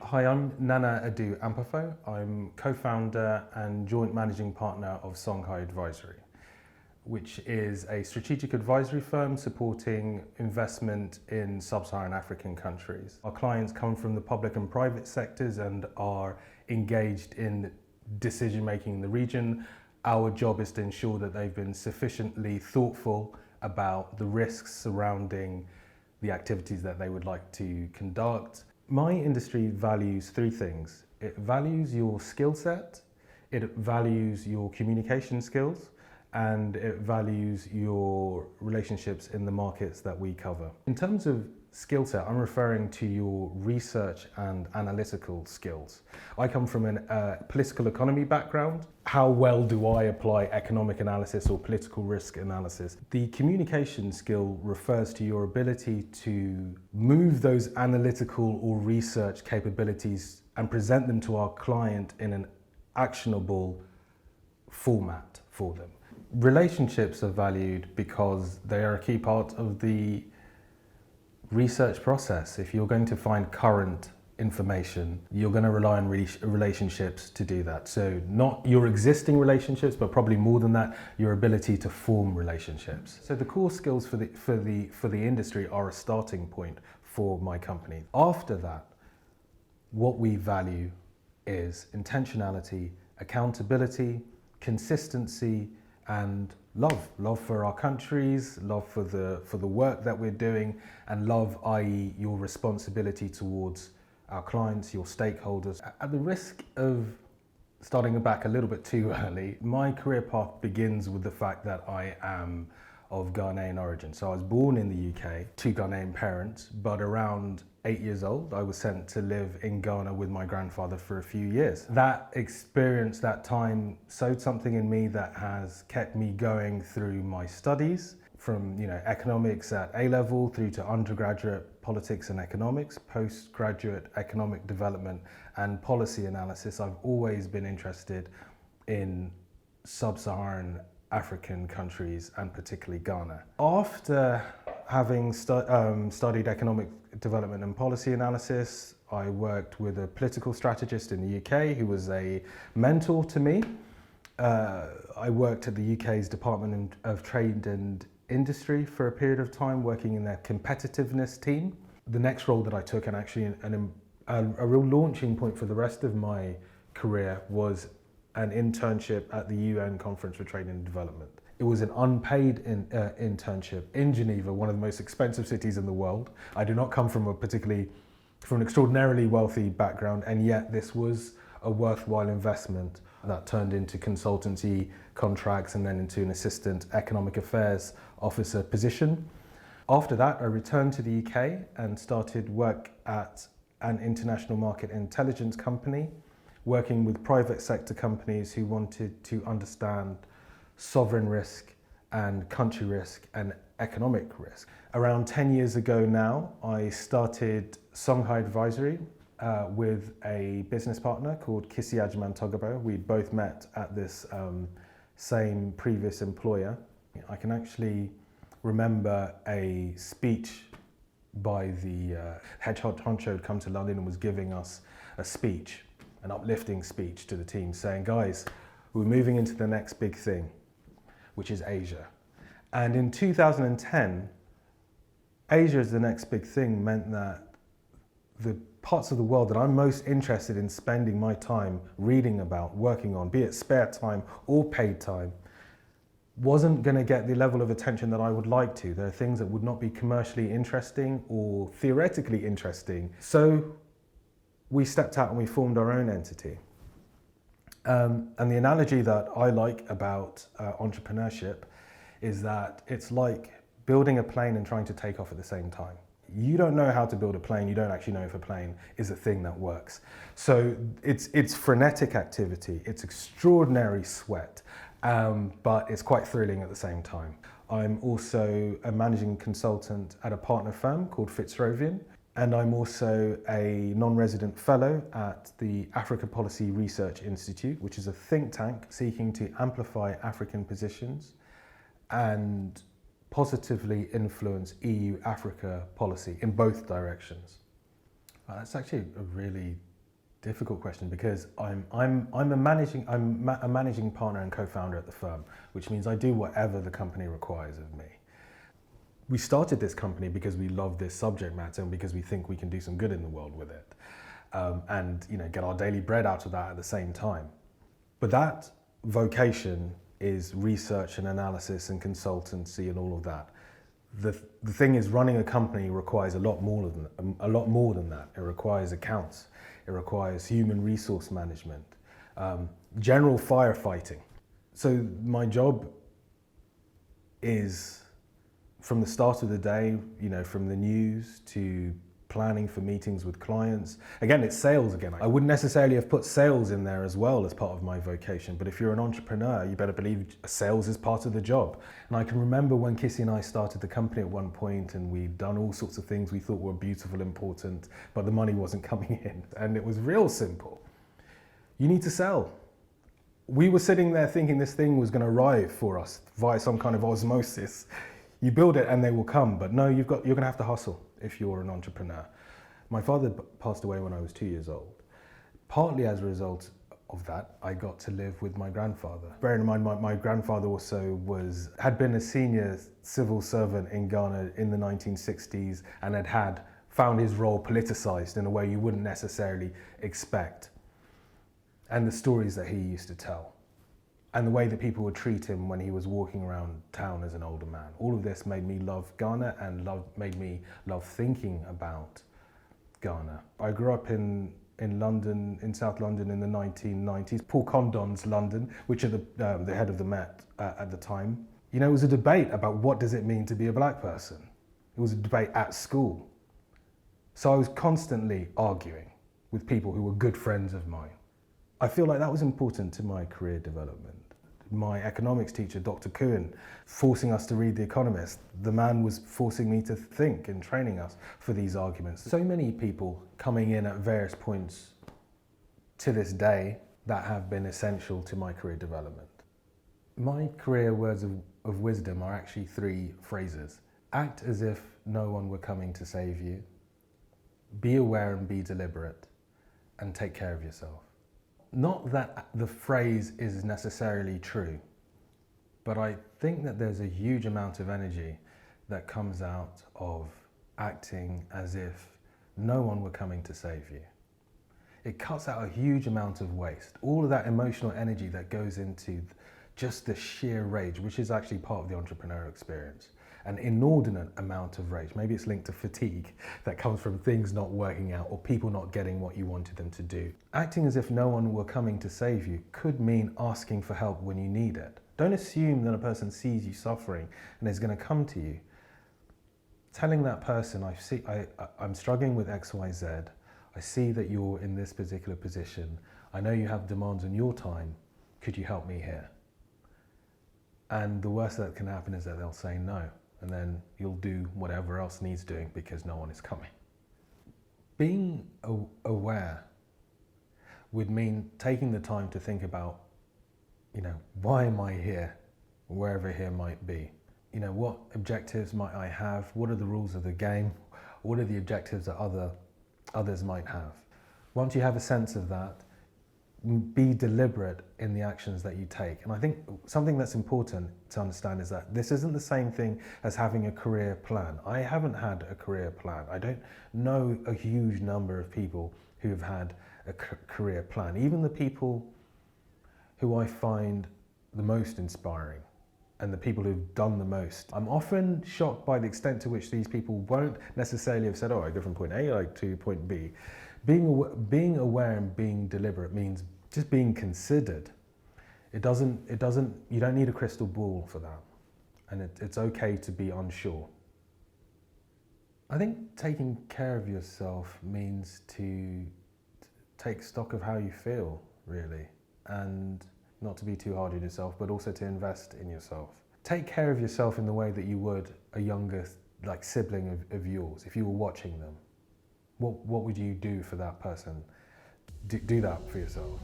Hi, I'm Nana Adu Ampofo. I'm co-founder and joint managing partner of Songhai Advisory, which is a strategic advisory firm supporting investment in Sub-Saharan African countries. Our clients come from the public and private sectors and are engaged in decision-making in the region. Our job is to ensure that they've been sufficiently thoughtful about the risks surrounding the activities that they would like to conduct. My industry values three things. It values your skill set, it values your communication skills, and it values your relationships in the markets that we cover. In terms of skill set, I'm referring to your research and analytical skills. I come from a political economy background. How well do I apply economic analysis or political risk analysis? The communication skill refers to your ability to move those analytical or research capabilities and present them to our client in an actionable format for them. Relationships are valued because they are a key part of the research process. If you're going to find current information, you're going to rely on relationships to do that. So not your existing relationships, but probably more than that, your ability to form relationships. So the core skills for the industry are a starting point for my company. After that, what we value is intentionality, accountability, consistency, and love for our countries, love for the work that we're doing, and love, i.e. your responsibility towards our clients, your stakeholders. At the risk of starting back a little bit too early, my career path begins with the fact that I am of Ghanaian origin. So I was born in the UK to Ghanaian parents, but around 8 years old, I was sent to live in Ghana with my grandfather for a few years. That experience, that time, sowed something in me that has kept me going through my studies, from economics at A-level through to undergraduate politics and economics, postgraduate economic development and policy analysis. I've always been interested in Sub-Saharan African countries and particularly Ghana. After having studied economic development and policy analysis, I worked with a political strategist in the UK who was a mentor to me. I worked at the UK's Department of Trade and Industry for a period of time, working in their competitiveness team. The next role that I took, and actually a real launching point for the rest of my career, was an internship at the UN Conference for Trade and Development. It was an unpaid internship in Geneva, one of the most expensive cities in the world. I do not come from an extraordinarily wealthy background, and yet this was a worthwhile investment that turned into consultancy contracts and then into an assistant economic affairs officer position. After that, I returned to the UK and started work at an international market intelligence company, working with private sector companies who wanted to understand sovereign risk and country risk and economic risk. Around 10 years ago now, I started Songhai Advisory with a business partner called Kisi Ajman-Togabo. We both met at this same previous employer. I can actually remember a speech by the head honcho who'd come to London and was giving us a speech, an uplifting speech to the team, saying, guys, we're moving into the next big thing, which is Asia. And in 2010, Asia as the next big thing meant that the parts of the world that I'm most interested in spending my time reading about, working on, be it spare time or paid time, wasn't going to get the level of attention that I would like to. There are things that would not be commercially interesting or theoretically interesting. So we stepped out and we formed our own entity. And the analogy that I like about entrepreneurship is that it's like building a plane and trying to take off at the same time. You don't know how to build a plane, you don't actually know if a plane is a thing that works. So it's frenetic activity, it's extraordinary sweat, but it's quite thrilling at the same time. I'm also a managing consultant at a partner firm called Fitzrovian, and I'm also a non-resident fellow at the Africa Policy Research Institute, which is a think tank seeking to amplify African positions and positively influence EU-Africa policy in both directions. That's actually a really Difficult question, because I'm a managing partner and co-founder at the firm, which means I do whatever the company requires of me. We started this company because we love this subject matter and because we think we can do some good in the world with it, and get our daily bread out of that at the same time. But that vocation is research and analysis and consultancy and all of that. The thing is, running a company requires a lot more than that. It requires accounts. It requires human resource management, general firefighting. So my job is, from the start of the day, from the news to planning for meetings with clients. Again, it's sales again. I wouldn't necessarily have put sales in there as well as part of my vocation, but if you're an entrepreneur, you better believe sales is part of the job. And I can remember when Kissy and I started the company at one point, and we'd done all sorts of things we thought were beautiful, important, but the money wasn't coming in. And it was real simple. You need to sell. We were sitting there thinking this thing was going to arrive for us via some kind of osmosis. You build it and they will come, but no, you're going to have to hustle if you're an entrepreneur. My father passed away when I was 2 years old. Partly as a result of that, I got to live with my grandfather. Bearing in mind, my grandfather also had been a senior civil servant in Ghana in the 1960s and had found his role politicized in a way you wouldn't necessarily expect. And the stories that he used to tell, and the way that people would treat him when he was walking around town as an older man. All of this made me love Ghana and made me love thinking about Ghana. I grew up in London, in South London in the 1990s, Paul Condon's London, which are the head of the Met at the time. It was a debate about what does it mean to be a black person. It was a debate at school. So I was constantly arguing with people who were good friends of mine. I feel like that was important to my career development. My economics teacher, Dr. Kuhn, forcing us to read The Economist. The man was forcing me to think and training us for these arguments. So many people coming in at various points to this day that have been essential to my career development. My career words of wisdom are actually 3 phrases. Act as if no one were coming to save you. Be aware and be deliberate. And take care of yourself. Not that the phrase is necessarily true, but I think that there's a huge amount of energy that comes out of acting as if no one were coming to save you. It cuts out a huge amount of waste. All of that emotional energy that goes into just the sheer rage, which is actually part of the entrepreneurial experience. An inordinate amount of rage. Maybe it's linked to fatigue that comes from things not working out or people not getting what you wanted them to do. Acting as if no one were coming to save you could mean asking for help when you need it. Don't assume that a person sees you suffering and is going to come to you. Telling that person, I'm struggling with X, Y, Z. I see that you're in this particular position. I know you have demands on your time. Could you help me here? And the worst that can happen is that they'll say no. And then you'll do whatever else needs doing because no one is coming. Being aware would mean taking the time to think about, why am I here, wherever here might be? What objectives might I have? What are the rules of the game? What are the objectives that others might have? Once you have a sense of that, be deliberate in the actions that you take. And I think something that's important to understand is that this isn't the same thing as having a career plan. I haven't had a career plan. I don't know a huge number of people who have had a career plan. Even the people who I find the most inspiring and the people who've done the most, I'm often shocked by the extent to which these people won't necessarily have said, I go from point A to point B. Being aware and being deliberate means just being considered. You don't need a crystal ball for that. And it's okay to be unsure. I think taking care of yourself means to take stock of how you feel, really, and not to be too hard on yourself, but also to invest in yourself. Take care of yourself in the way that you would a younger sibling of yours if you were watching them. What would you do for that person? Do that for yourself.